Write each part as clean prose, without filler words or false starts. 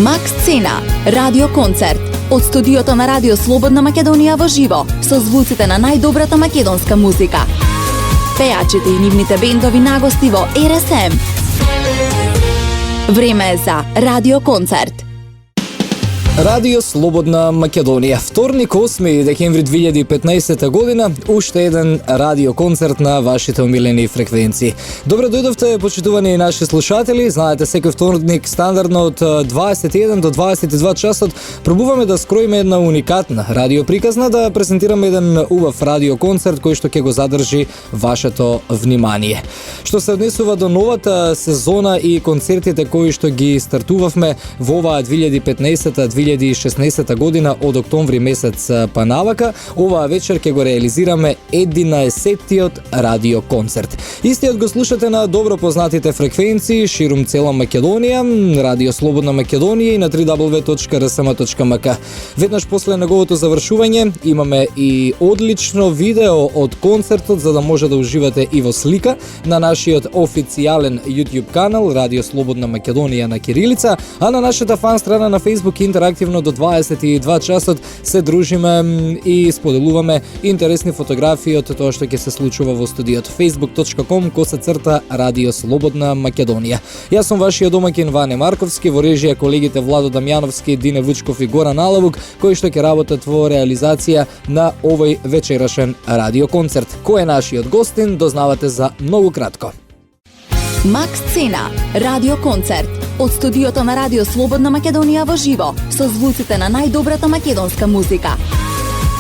Макс Цена, радио концерт. Од студиото на Радио Слободна Македонија во живо, со звуците на најдобрата македонска музика. Пејачите и нивните бендови нагости во РСМ. Време е за радио концерт. Радио Слободна Македонија. Вторник, 8 декември 2015 година, уште еден радио концерт на вашите омилени фреквенции. Добро дојдовте, почитувани наши слушатели. Знаете, секој вторник стандардно од 21 до 22 часот пробуваме да скроиме една уникатна радио приказна, да презентираме еден убав радио концерт кој што ќе го задржи вашето внимание. Што се однесува до новата сезона и концертите кои што ги стартувавме во оваа 2015-2016 година од октомври месец па навака, оваа вечер ќе го реализираме 11-тиот радио концерт. Истиот го слушате на добро познатите фреквенции ширум цела Македонија, Радио Слободна Македонија и на www.rsm.mk. Веднаш после неговото завршување имаме и одлично видео од концертот за да може да уживате и во слика на нашиот официјален YouTube канал Радио Слободна Македонија на кирилица, а на нашата фан страна на Facebook интерактивно до 22 часот се дружиме и споделуваме интересни фотографии од тоа што ќе се случува во студиото. facebook.com/Радио Слободна Македонија. Јас сум вашиот домаќин Ване Марковски, во режија колегите Владо Дамјановски, Дине Вучков и Горан Алавук, кои што ќе работат во реализација на овој вечерашен радио концерт. Кој е нашиот гостин, дознавате за многу кратко. Макс Цена, радио концерт. Од студиото на Радио Слободна Македонија во живо, со звуците на најдобрата македонска музика.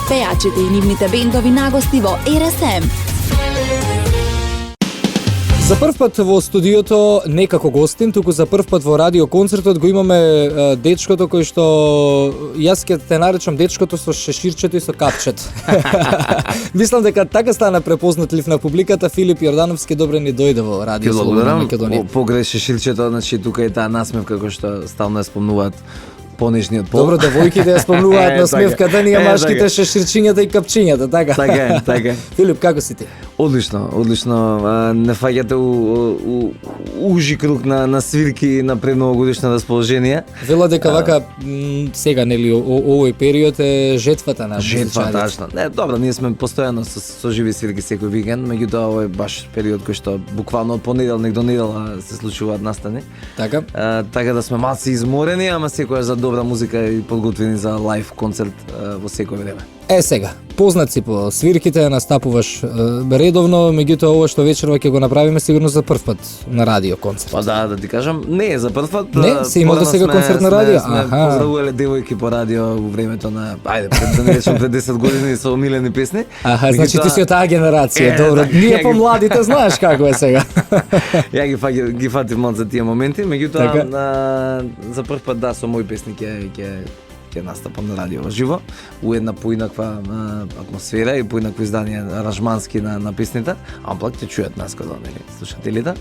Пејачите и нивните бендови нагости во РСМ. За прв пат во студиото не како гостин, туку за прв пат во радио концертот го имаме дечкото кој што јас ќе те наречам дечкото со шеширчето и со капчет. Мислам дека така стана препознатлив на публиката. Филип Јордановски добре ни дојде во Радио Слободна Македонија. Погреш шеширчето, значи тука е таа насмевка кој што стално ја спомнуваат понешниот пол. Добро, девојките ја спомнуваат на смевката, ние машките шеширчињата и капчињата, така? Така е. Филип, како си ти? Одлично. Не фаќате у ужи круг на свирки на предновогодишно расположение. Вела дека вака сега нели овој период е жетвата на жетва, тачно. Не, добро, ние сме постојано со живи свирки секој викенд, меѓутоа овој е баш период кој што буквално од понеделник до недела се случуваат настани. Така. Така да сме малку изморени, ама секоја за добра музика и подготвени за лајв концерт во секој време. Сега, познат си по свирките, настапуваш редовно, меѓутоа ова што вечерва ќе го направиме сигурно за прв пат на радио концерт. Па да ти кажам, не е за прв пат. Не, се имал да сега концерт на радио. Сме поздравувале девојки по радио во времето на, да не речем пред 10 години со омилени песни. Значи ти си од таа генерација, добро. Ние помладите знаеш како е сега. Ја ги фатив мал за тие моменти, меѓутоа за прв пат да со мои песни ќе настапам на радио во живо, у една поинаква атмосфера и поинакво издание аранжмански на песните, амплак ќе чујат нас кога нели слушателите.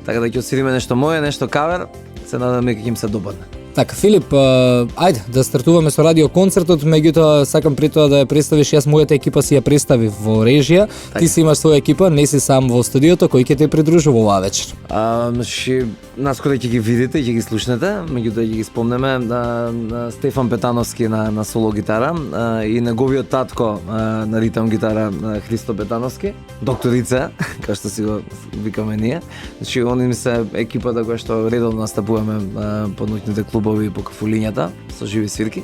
Така да ќе освириме нешто мое, нешто кавер, се надам дека ќе им се допадне. Така, Филип, ајде да стартуваме со радио концертот, меѓутоа сакам пред тоа да ја представиш, јас мојата екипа си ја представив во режија, ти си имаш своја екипа, не си сам во студиото, кој ќе те придружува оваа вечер? Наскоро ќе ги видите и ќе ги слушнете, меѓутоа ќе ги спомнеме на Стефан Петановски на соло гитара и неговиот татко на ритам гитара Христо Петановски, докторица, како што си го викаме ние. Значи, они ми се екипата која што редовно настапуваме по ноќните клубови по кафулињата со живи свирки.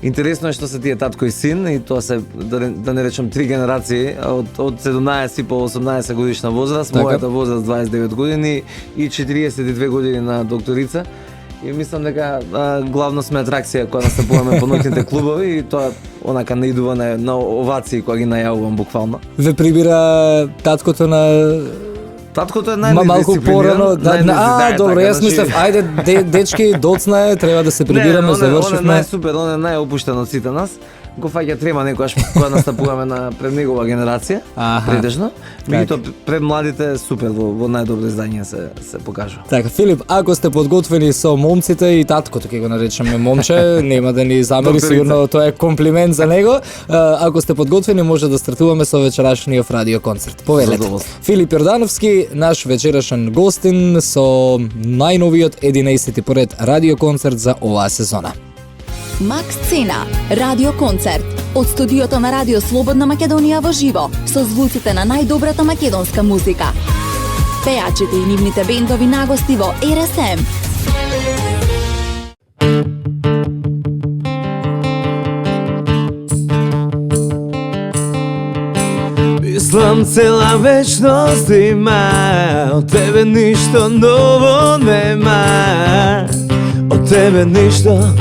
Интересно е што се тие татко и син, и тоа се, да не речем, 3 генерации, од 17 по 18 годишна возраст, мојата возраст 29 години и 42 години на докторица. И мислам дека главно сме атракција кога настапуваме по ноќните клубови и тоа онака наидува на овации кога ги најавувам буквално. Ве прибира таткото на... Таткото е најдисциплиниран. Малку порано, добро, јас мислев, ајде дечки, доцна е, треба да се прибираме, завршивме. Он е најсупер, он е најопуштен од сите нас. го фаќа трема некогаш кога настапуваме на пред негова генерација, претежно. Меѓутоа пред младите супер во најдобро издање се покажува. Така, Филип, ако сте подготвени со момците и таткото, ќе го наречеме момче, нема да ни замери, сигурно тоа е комплимент за него. Ако сте подготвени, може да стартуваме со вечерашниот радио концерт. Повелете. Филип Јордановски, наш вечерашен гостин со најновиот 11-ти поред радио концерт за оваа сезона. Макс Цена, радио концерт. Од студиото на Радио Слободна Македонија во живо, со звуците на најдобрата македонска музика. Пејачите и нивните бендови нагости во РСМ. Мислам цела вечност има, од тебе ништо ново нема. Од тебе ништо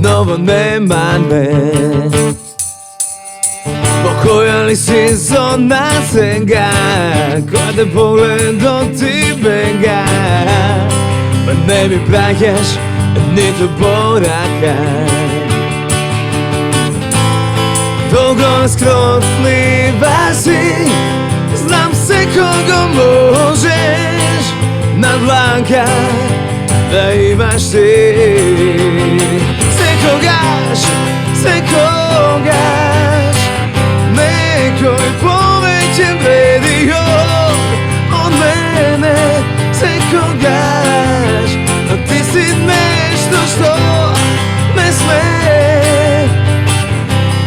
ново нема, не. Во која ли си зона сега, која те погледот ти бега, ма не ми праќаш ниту порака. Долго скротлива си, знам секого можеш на дланка да имаш ти. Секогаш некој повеќе вреди од мене. Секогаш, но ти си нешто што не сме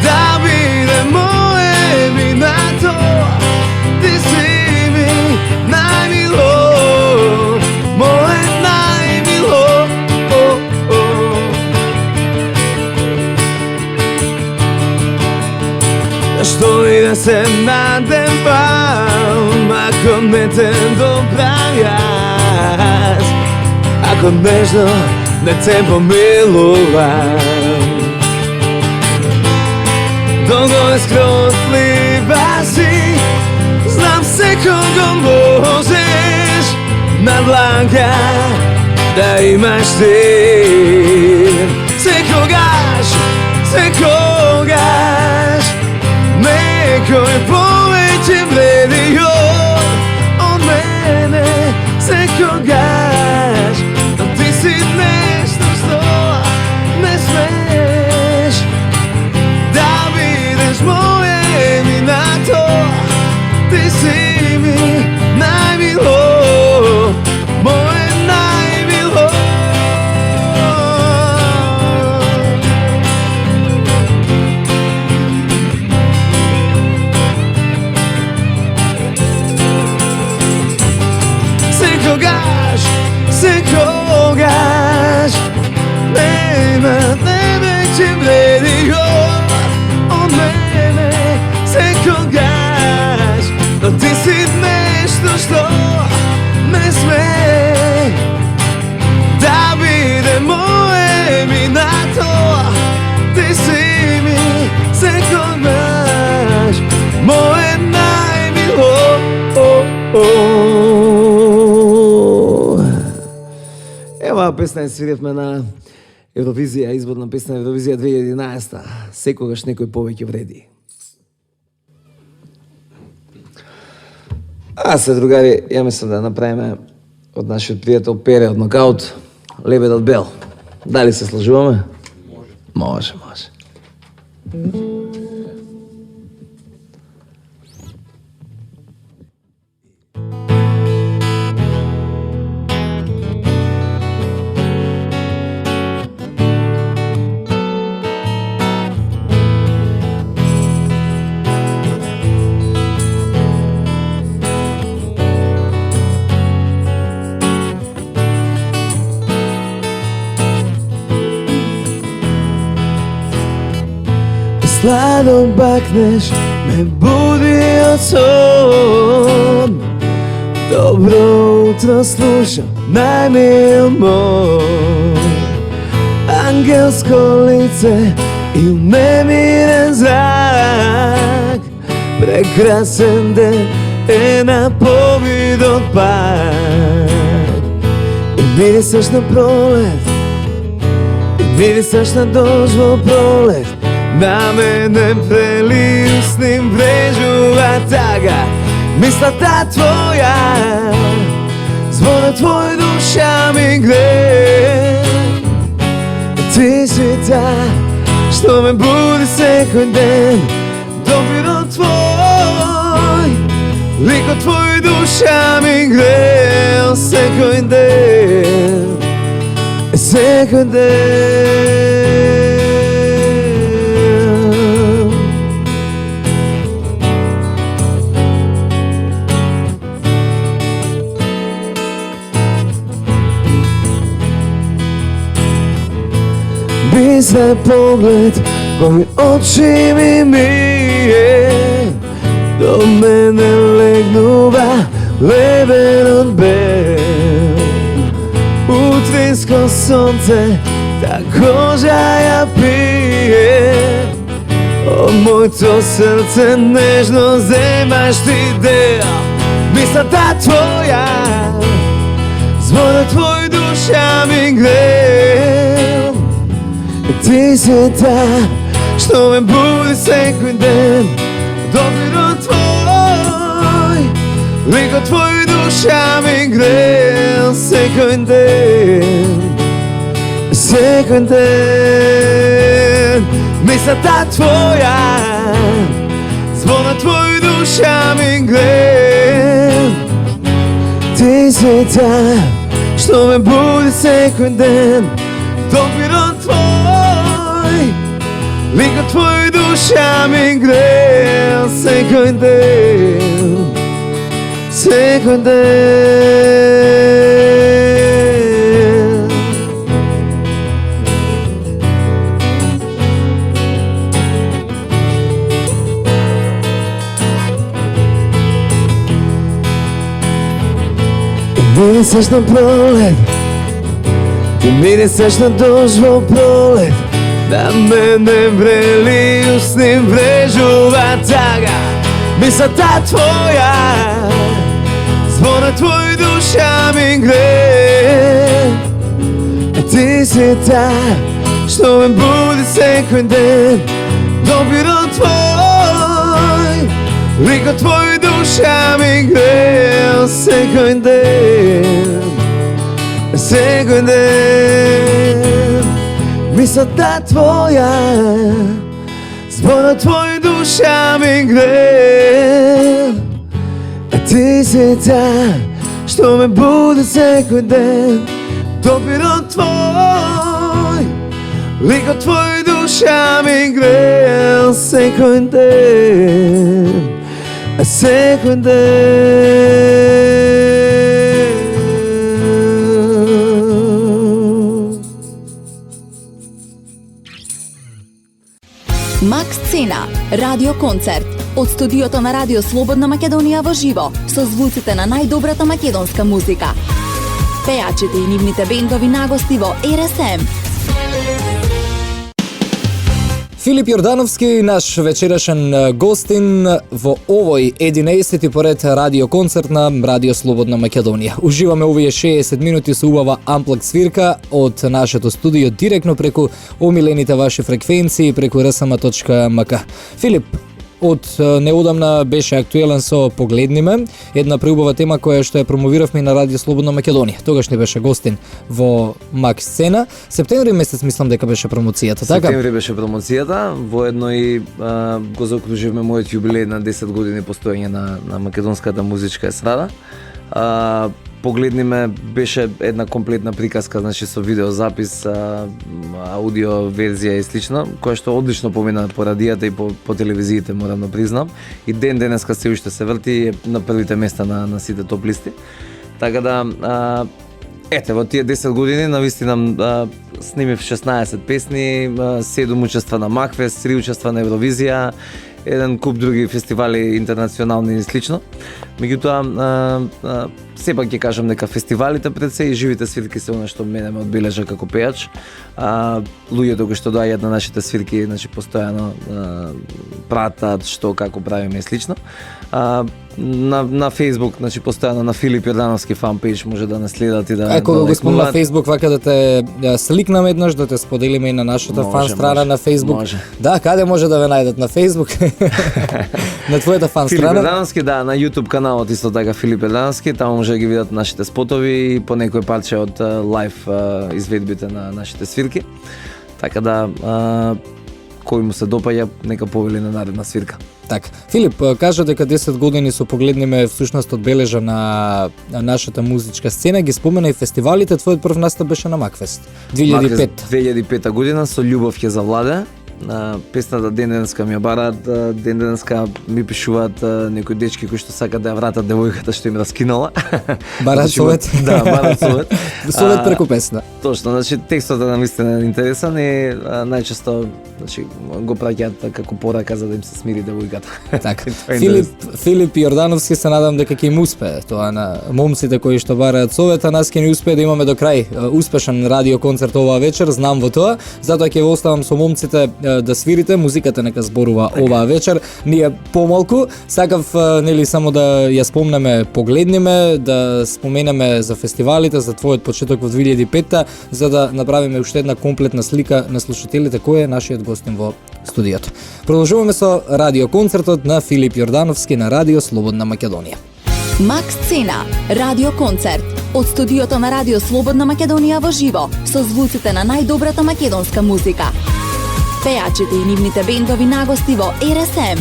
да биде моје минато. Ти си ми најмило, моје најмило. Што и да се надевам, ако не те доправјаш, ако нежно не те помилувам. Долго скротлива си, знам секого можеш на дланка да имаш ти. Секогаш некој повеќе вреди од мене. Секогаш, но ти си нешто што не смеш да бидеш моје минато. Ти си ми најмило, моје најмило. Секогаш нема веќе вреди од мене. Секогаш, но ти си нешто што не сме да биде моје минато. Ти си ми секогаш моје најмило. Еваа песна ја свиревме на Евровизија, изборна песна на Евровизија 2011. Секогаш некој повеќе вреди. А се, другари, ја мислам да направиме од нашиот пријател Пере од Нокаут Лебедот Бел. Дали се сложуваме? Може. Сладо бакнеш, ме буди од сон. Добро утро слушам, најмил мој. Ангелско лице и немирен зрак. Прекрасен ден е на повидот пак. И мирисаш на пролет, и мирисаш на дожд во пролет. на мене прелiju s njim vrežuva taga. Mislata tvoja, zvona tvoj duša mi gre. Ti si ta što me budi svaki den. Dobiro tvoj, liko tvoj duša mi gre. Svaki den, svaki den. Bizna pogled koji oči mi mije, do mene legnuva leven od bel. Utrinsko sonce, ta koža ja pije. O moj to srce nežno zemaš ti deo. Misla ta tvoja, zvona tvoj duša mi gre. Ti si ta što me budi svaki den. Dobiro tvoj, liko tvoj duša mi gre. Svaki den, svaki den. Misla ta tvoja, zvona tvoj duša mi gre. Ti si ta što me budi svaki den. Dobiro tvoj, liko tvoj duša mi gre. Svaki den, svaki den. Miriseš na prolet, ti miriseš na dožvo prolet. Na mene vreliju s njim vrežuva taga. Misla ta tvoja, zvona tvoj duša mi gre. Ti si ta što me budi svaki den. Dobiro tvoj, liko tvoj duša mi gre. Svaki den, svaki den. Misla ta tvoja, zvona tvoj duša mi gre. Ti si ta što me budi svaki den. Dobiro tvoj, liko tvoj duša mi gre. Svaki den, svaki den. Макс Цена, радио концерт. Од студиото на Радио Слободна Македонија во живо, со звуците на најдобрата македонска музика. Пејачите и нивните бендови нагости во РСМ. Филип Јордановски, наш вечерашен гостин во овој 11-ти поред радио концерт на Радио Слободна Македонија. Уживаме овие 60 минути со убава амплак свирка од нашето студио директно преку омилените ваши фреквенции преку rsm.mk. Филип, од неодамна беше актуелен со Погледни ме, една преубава тема која што ја промовиравме на Радио Слободна Македонија. Тогаш не беше гостин во Макс Сцена. Септември месец мислам дека беше промоцијата, така? Септември беше промоцијата, воедно и го заокруживме мојот јубилеј на 10 години постоење на македонската музичка естрада. Погледни ме беше една комплетна приказка, значи со видеозапис, аудио верзија и слично, која што одлично помина по радијата и по телевизиите, морам да признам. И ден денеска се уште се врти на првите места на сите топ листи. Така да ете, во тие 10 години навистина снимив 16 песни, 7 учества на Макфест, 3 учества на Евровизија, еден куп други фестивали интернационални и слично. Меѓутоа, сепак ќе кажам дека фестивалите пред се и живите свирки се она што мене ме одбележа како пејач. Луѓето кои што доаѓаат на нашите свирки, значи постојано пратат што како правиме и слично. На Facebook, значи постојано на Филип Јордановски фан пејдж може да не следат и да Кога го спомна Facebook, вака да те сликнам еднаш, да те споделиме и на нашата фан страна на Facebook. Може. Да, каде може да ве најдат на Facebook? На твојата фан Филип страна? Јордановски, да, на YouTube каналот исто така Филип Јордановски, таму може да ги видат нашите спотови и по некој парче од лайв изведбите на нашите свирки. Така да, кој му се допаѓа, нека повели на наредна свирка. Така. Филип, кажа дека 10 години со погледниме всушност одбележа на нашата музичка сцена, ги спомена и фестивалите, твојот прв настап беше на Макфест 2005. 2005 година со Љубов ќе завладе. Песната ден денеска ми ја бараат, ден денеска ми пишуваат некои дечки кои што сакаат да ја вратат девојката што им раскинала. Бараат совет? Да, бараат совет. Совет преку песна. Точно, значи текстот е навистина интересен и најчесто значи го праќаат како порака за да им се смири девојката. Така. Филип Јордановски, се надам дека ќе им успее тоа на момците кои што бараат совет, а нас ќе ни успее да имаме до крај успешен радио концерт оваа вечер, знам во тоа, затоа ќе ве оставам со момците да свирите, музиката нека зборува оваа вечер. Ние помалку сакав нели само да ја спомнеме, погледнеме, да споменеме за фестивалите, за твојот почеток во 2005-та, за да направиме уште една комплетна слика на слушателите кој е нашиот гостин во студиото. Продолжуваме со радио концертот на Филип Јордановски на Радио Слободна Македонија. Макс Цена, радио концерт. Од студиото на Радио Слободна Македонија во живо, со звуците на најдобрата македонска музика. Пејачите и нивните бендови нагости во РСМ.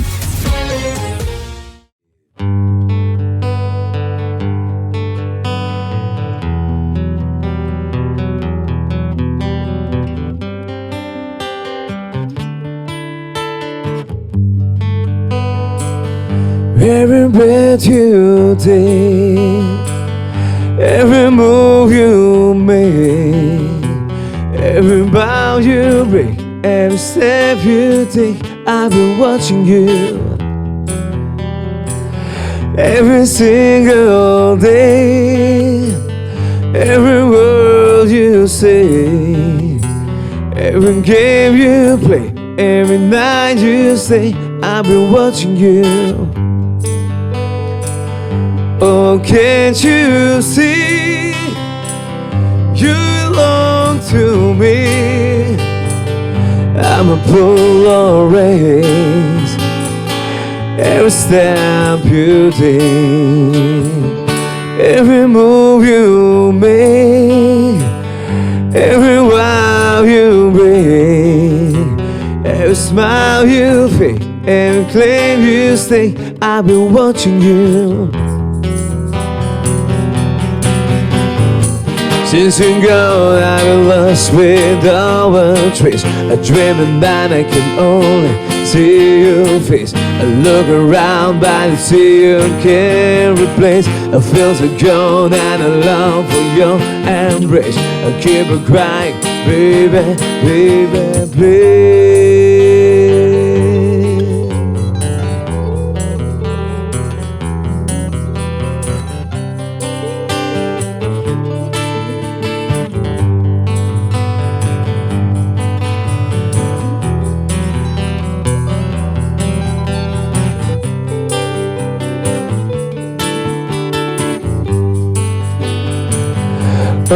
Every breath you take, every move you make, every bow you break, every step you take, I've been watching you. Every single day, every word you say, every game you play, every night you stay, I've been watching you. Oh, can't you see, you belong to me. I'm a polar race, every step you take, every move you make, every wow you bring, every smile you fake, every claim you stake, I've been watching you. Since you go, I've been lost without a trace. A dreaming that I can only see your face. I look around, but I see you can't replace. I feel so gone and I long for your embrace. I keep on crying, baby, baby, please.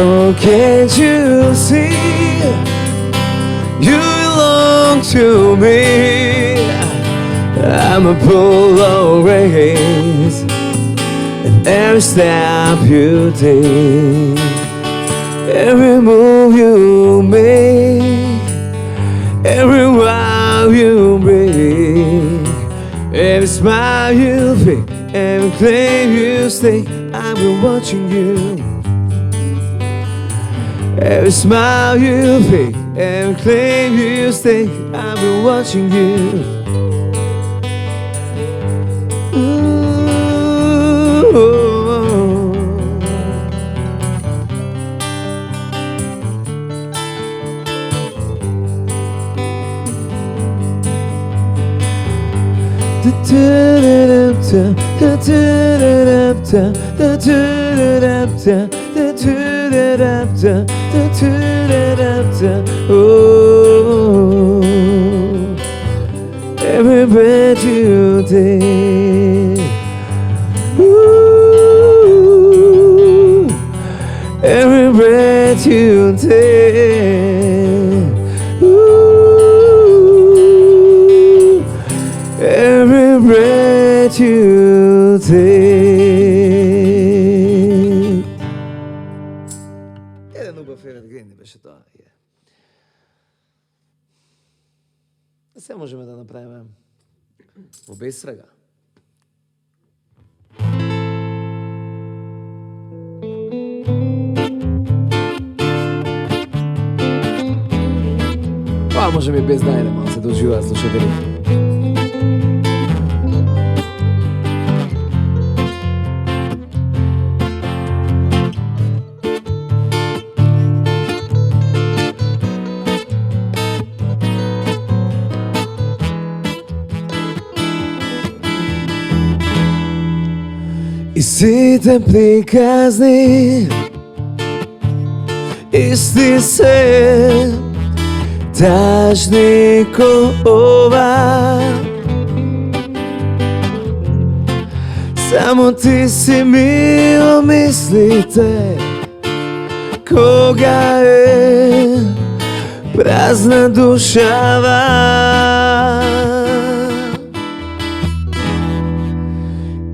Oh, can't you see, you belong to me. I'm a polar race, and every step you take, every move you make, every wow you bring, every smile you fake, every claim you stake, I've been watching you. Every smile you fake, every claim you stake, I've been watching you. Oh, every breath you take, ooh, every breath you take, ooh, every breath you take. Еден убав Евангелин беше тоа. Се можеме да направиме во безсрага. Тоа може би без најде малце да уживаат слушателите. И сите приказни исти се тажни ко ова. Само ти си ми мислите кога е празна душава.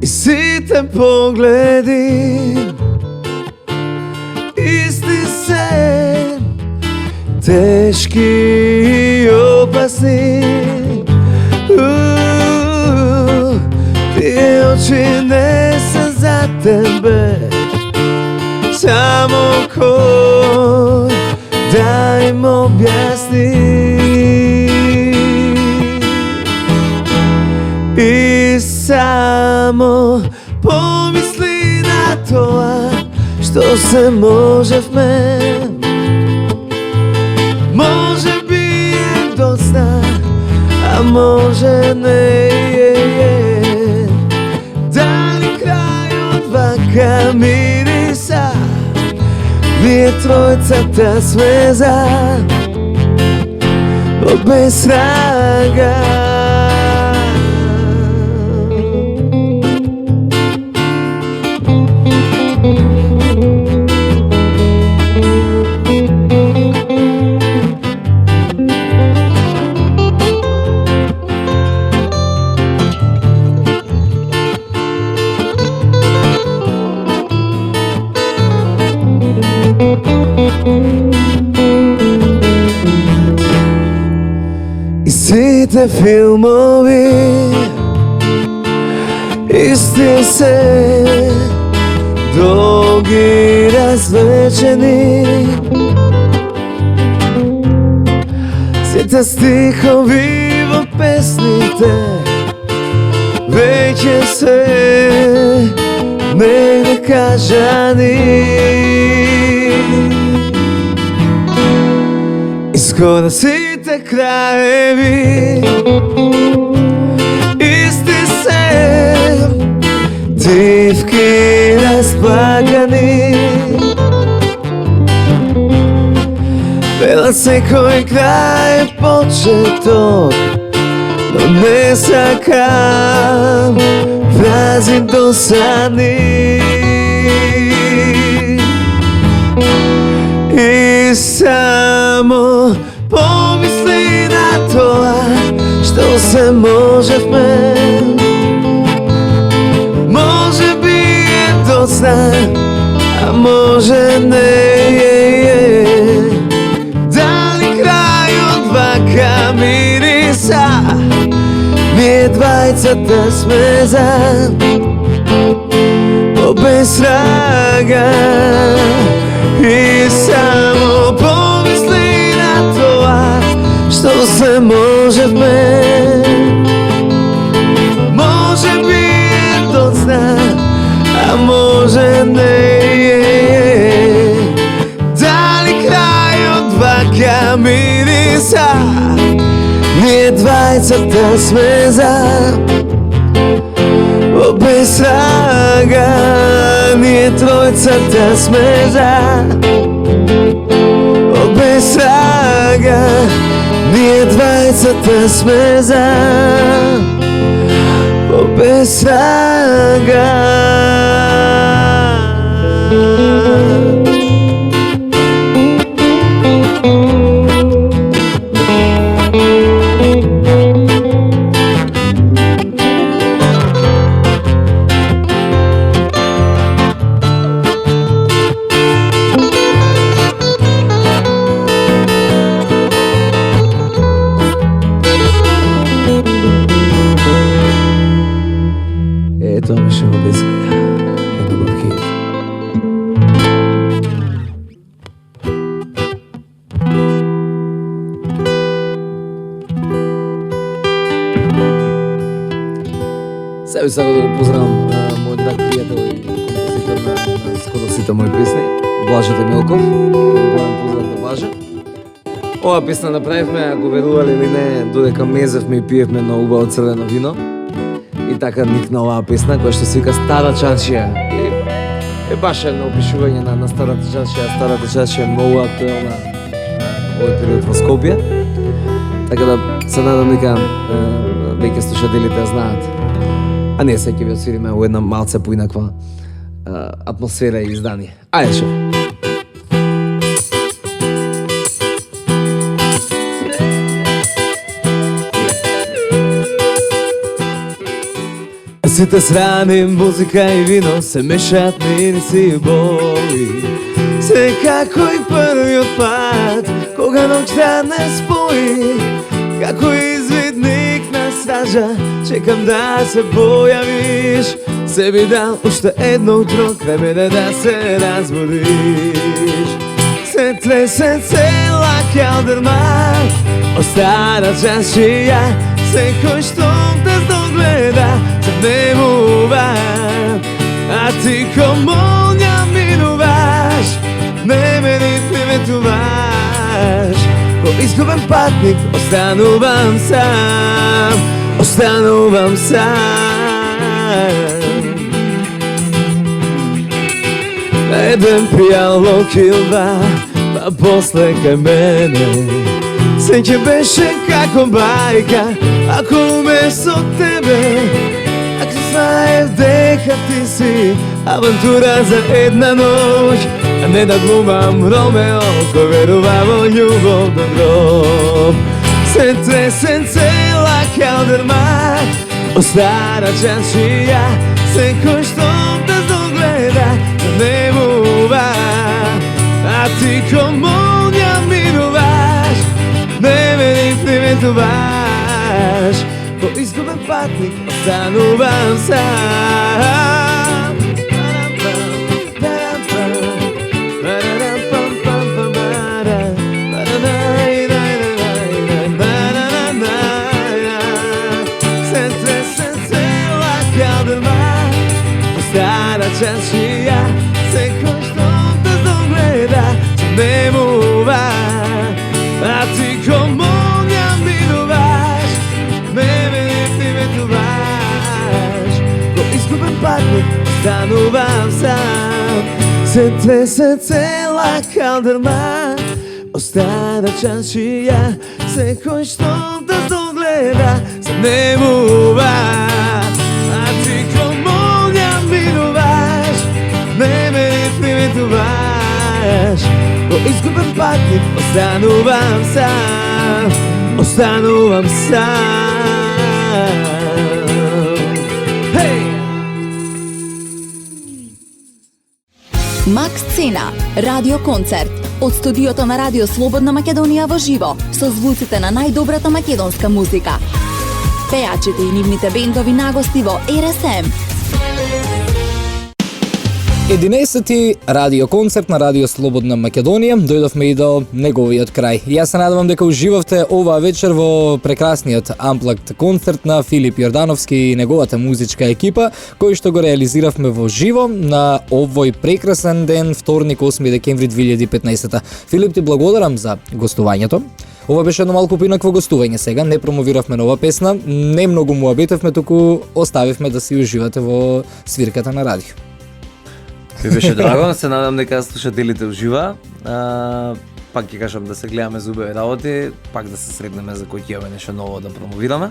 И сите погледи исти се тешки и опасни. Тие очи не са за тебе, само кој да им објасни. И само помисли на тоа што се можевме. Може би е доста, а може не е. Дали крајот вака мириса, ние тројцата сме за во безсрага. И сите филмови исти се долги развлечени. Сите стихови во песните веќе се негде кажани. И скоро сите краеви исти се дивки расплакани. Вела секој крај почеток, но не сакам фрази досадни. И само помисли на тоа што се можевме. Може би е доста, а може не е. Дали крајот вака мириса, ние двајцата сме за во безсрага. И само помисли на тоа што се можевме. Може би е доста, а може не е. Дали крајот вака мириса, Ние двајцата сме за без рага, ние тројцата сме за без рага, ние двајцата сме за без рага. Тоа беше во безрага, едно бавкије. Себе сакам да го поздравам мој драг пријател и композитор на скоро сите мои песни, Блаже Темелков. Голем поздрав да Блаже. Ова песна направивме, ако верували или не, додека мезевме и пиевме на убаво црвено вино. И така никна оваа песна која што се вика Стара чанчија. Е баш едно опишување на Старата чанчија. Старата чанчија е многу актуелна овој период во Скопје. Така да се надам дека веќе слушателите знаат. А не се ќе ви отсвириме во една малце поинаква атмосфера и издание. Ајде шеф. Сите срани, музика и вино се мешаат мириси и боли. Се како и првиот пат, кога ноќта не спои. Како извидник на стража, чекам да се појавиш. Се би дал уште едно утро крај мене да се разбудиш. Се тресе цела калдерма, о стара чашија, секој што те здогледа се внемува, а ти ко молња минуваш, не ме ни приветуваш. Ко изгубен патник останувам сам, останувам сам. Еден пијал во килба, па после кај мене. Сеќе беше како бајка, ако уместо тебе. Ако знаев дека ти си авантура за една ноќ, а не да глумам Ромео кој верува во љубов до гроб. Се тресен цела калдерма, о стара чанчија, секој што те здогледа се внемува, а ти ко молња минуваш, не ме ни приветуваш. Ко изгубен патник останувам сам. Се тресе цела калдерма, о стара чанчија, секој што те здогледа се внемува, а ти ко молња минуваш, не ме ни приветуваш. Ко изгубен патник останувам сам. Се тресе цела калдерма, о стара чанчија, секој што те здогледа се внемува, а ти ко молња минуваш, не ме ни приветуваш. Ко изгубен патник останувам сам, останувам сам. Хеј! Макс Цена, радиоконцерт. Од студиото на Радио Слободна Македонија во живо, со звуците на најдобрата македонска музика. Пејачите и нивните бендови нагости во РСМ. 11-ти радиоконцерт на Радио Слободна Македонија, дојдовме и до неговиот крај. Јас се надевам дека уживавте оваа вечер во прекрасниот Unplugged концерт на Филип Јордановски и неговата музичка екипа, кој што го реализиравме во живо на овој прекрасен ден, вторник 8 декември 2015. Филип, ти благодарам за гостувањето. Ова беше едно малку поинакво гостување сега, не промовиравме нова песна, не многу му обетевме, туку оставивме да си уживате во свирката на радио. Ми беше драго, се надам дека слушателите ужива. Пак ќе кажам да се гледаме за убави работи, пак да се сретнеме за кој ќе имаме нешто ново да промовираме.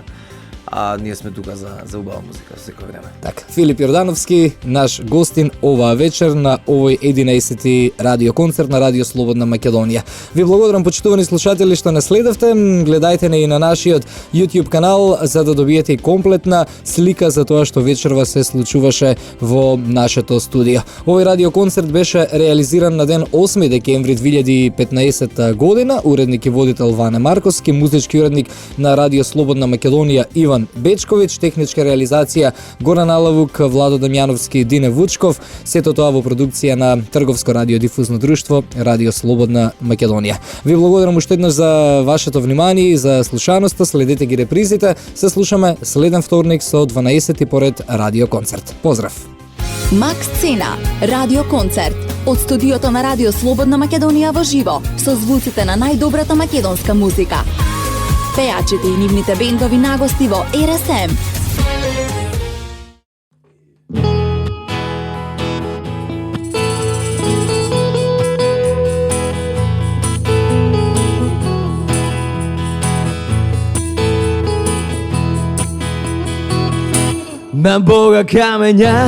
А ние сме тука за убава музика во секој време. Така, Филип Јордановски, наш гостин оваа вечер на овој 11-ти радио концерт на Радио Слободна Македонија. Ви благодарам, почитувани слушатели, што не следевте. Гледајте не и на нашиот YouTube канал за да добиете и комплетна слика за тоа што вечерва се случуваше во нашето студио. Овој радио концерт беше реализиран на ден 8 декември 2015 година. Уредник и водител Ване Марковски, музички уредник на Радио Слободна Македонија Иван Бечковиќ, техничка реализација Горан Алавук, Владо Дамјановски, Дине Вучков, сето тоа во продукција на Трговско радиодифузно друштво Радио Слободна Македонија. Ви благодарам уште еднаш за вашето внимание и за слушаноста, следете ги репризите, се слушаме следен вторник со 12 поред радио концерт. Поздрав! Макс Цена, радио концерт. Од студиото на Радио Слободна Македонија во живо, со звуците на најдобрата македонска музика. Пејачите и нивните бендови нагости во РСМ. На Бога камења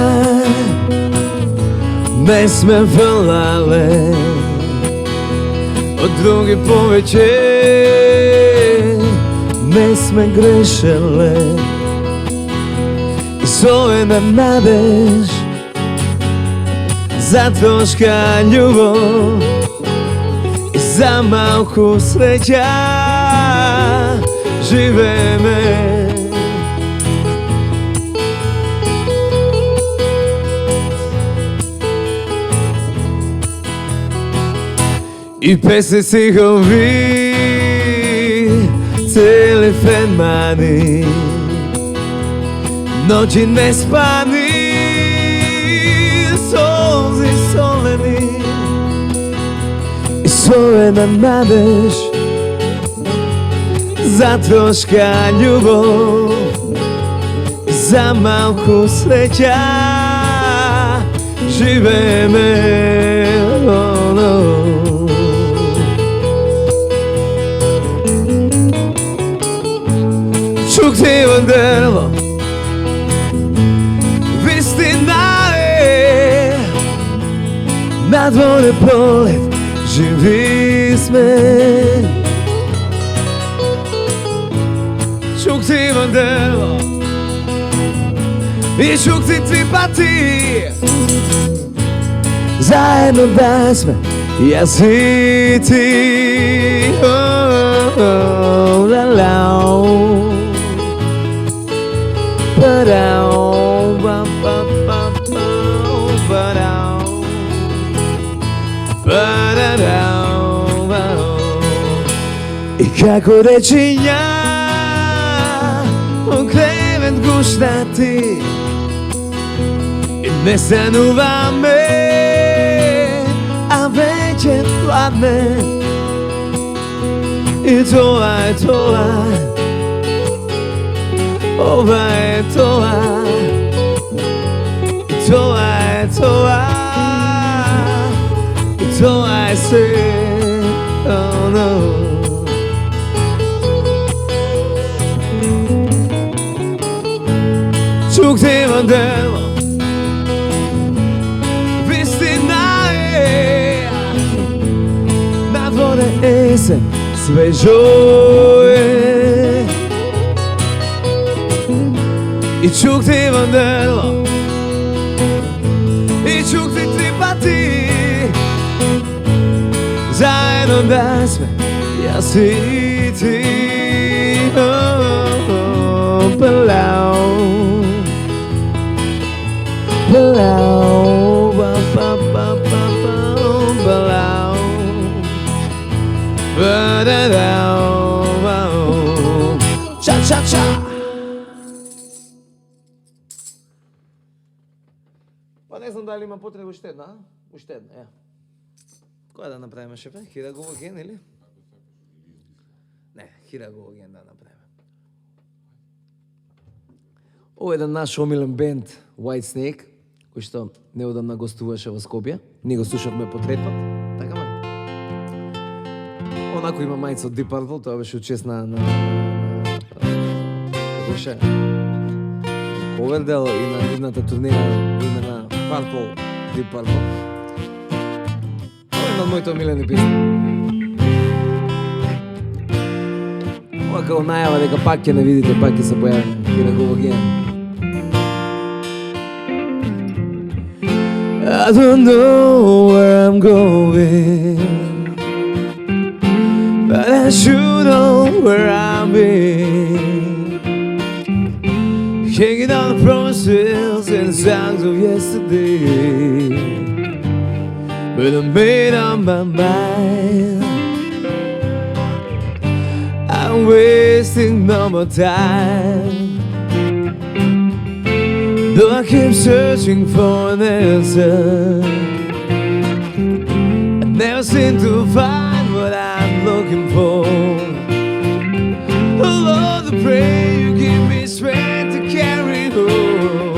не сме фрлале, од други повеќе не сме грешеле. И зове ме надеж за трошка љубов и за малку среќа живееме. И песни стихови, цели фенмани, ноќи не спани, солзи солени. И со една надеж за трошка љубов и за малку среќа живееме. Чуктиван дрво, вистина е, надвор е пролет, живи сме. Чуктиван дрво и чукти три пати, заедно да сме, јас и ти. Ла-лау. И како речиња окревен гуштати и не стануваме, а веќе пладне. И тоа е тоа, ова е тоа, и тоа е тоа, и тоа е се. Oh no. Чуктиван дрво, вистина е, надвор е есен, свежо е. И чуктиван дрво, и чукти три пати, заедно да сме, јас и ти. Палау, палау, па-па-па-па-пау, палау, па-да-дау, ча-ча-ча. Па не знам дали има потреба уште една, ја. Која да направиме, шефе? Ќе да го ген, или? Хира го ги да направиме. Ово е еден наш омилен бенд White Snake, кој што неодамна гостуваше во Скопје. Ние го слушавме по трет пат. Така ме? Онако има мајца од Deep Purple, тоа беше учест на како беше Ковердел и на идната турнира имена Purple, Deep Purple. Тоа е една од моите омилени песни. Ова како најава дека пак ќе не видите, пак ќе се појави Хира го Again. I don't know where I'm going, but I sure know where I've been. Hanging on the promises and the songs of yesterday, but I made up my mind. I'm wasting no more time, though I keep searching for an answer. I never seem to find what I'm looking for. Oh Lord, I pray you give me strength to carry on,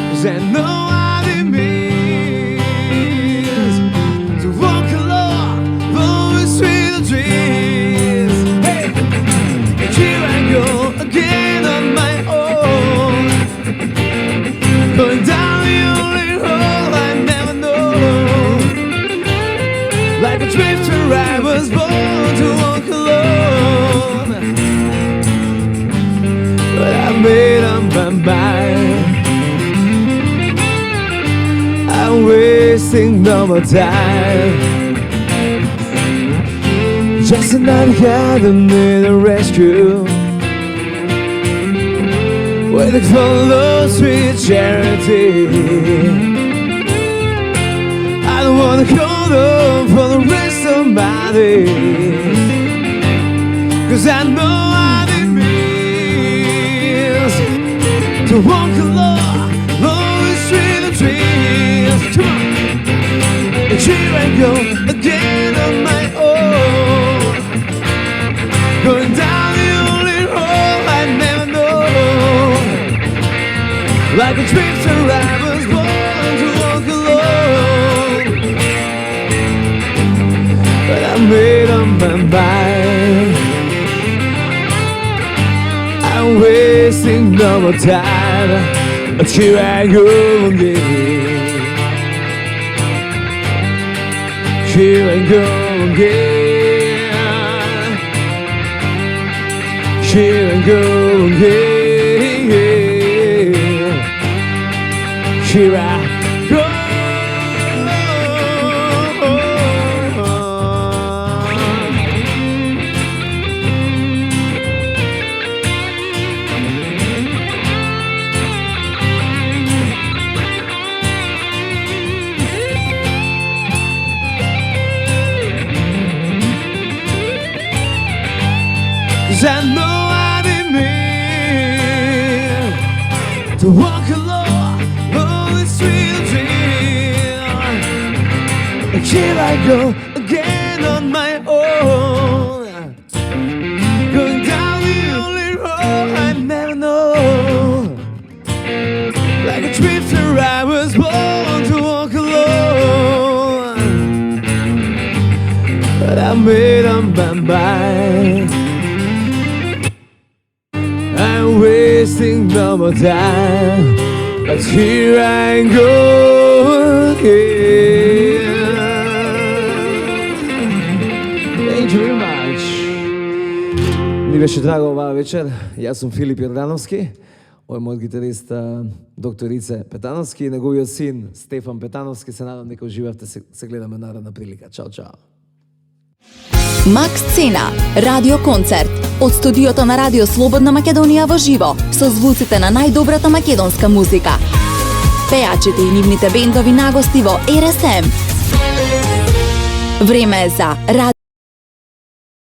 'cause I know what it means to walk alone, always with a dreams. Hey, and here I go again on my own, going down the only hole I never know. Like a drifter I was born to walk alone, but I made up my mind. I'm wasting no more time. Just another guy that need a rescue, waiting for love, sweet charity. I don't wanna go on for the rest of my days, 'cause I know what it means to walk alone, always with the dreams. Come on, and here I go again on my own, going down the only hole I never know. Like a drifter I was born to walk alone, but I made up my mind. I'm wasting no more time, but here I go again. Here I go again. Here I go again. Here I go. I know what it means to walk alone, always with a dream. And here I go again on my own, going down the only road I never know. Like a drifter I was born to walk alone, but I made up my mind. I'm wasting no more time, but here I go again. Thank you very much. Ми беше драго оваа вечер. Јас сум Филип Јордановски. Овој мојот гитарист доктор Ице Петановски и неговиот син Стефан Петановски. Се надам дека уживавте, се гледаме наредна прилика. Чао, чао. Макс Цена, радиоконцерт од студиото на Радио Слободна Македонија во живо, со звуците на најдобрата македонска музика. Пејачите и нивните бендови нагости во РСМ. Време е за